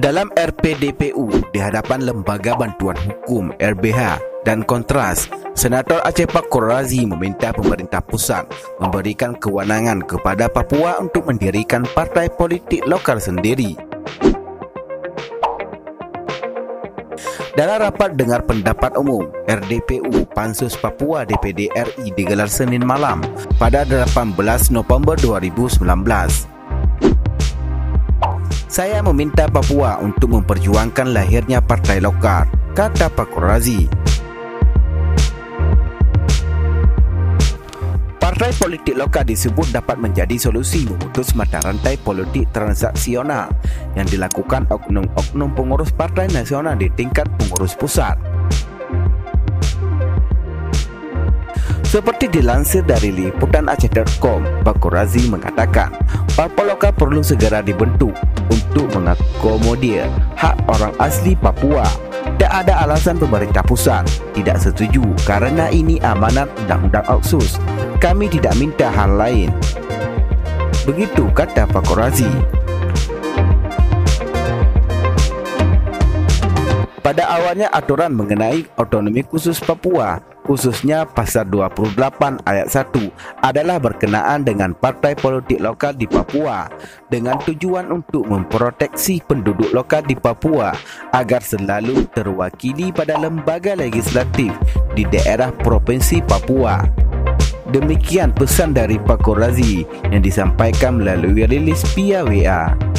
Dalam RPDPU di hadapan Lembaga Bantuan Hukum (LBH) dan Kontras, Senator Aceh Pakur Razi meminta pemerintah pusat memberikan kewenangan kepada Papua untuk mendirikan partai politik lokal sendiri. Dalam rapat dengar pendapat umum RDPU Pansus Papua DPD RI digelar Senin malam pada 18 November 2019. Saya meminta Papua untuk memperjuangkan lahirnya partai lokal, kata Pakur Razi. Partai politik lokal disebut dapat menjadi solusi memutus mata rantai politik transaksional yang dilakukan oknum-oknum pengurus partai nasional di tingkat pengurus pusat. Seperti dilansir dari liputan Aceh.com, Pakur Razi mengatakan parpol lokal perlu segera dibentuk untuk mengakomodir hak orang asli Papua. Tak ada alasan pemerintah pusat tidak setuju karena ini amanat Undang-Undang Otsus. Kami tidak minta hal lain. Begitu kata Pakur Razi. Pada awalnya aturan mengenai otonomi khusus Papua, khususnya pasal 28 ayat 1 adalah berkenaan dengan partai politik lokal di Papua dengan tujuan untuk memproteksi penduduk lokal di Papua agar selalu terwakili pada lembaga legislatif di daerah provinsi Papua. Demikian pesan dari Pakur Razi yang disampaikan melalui rilis via WA.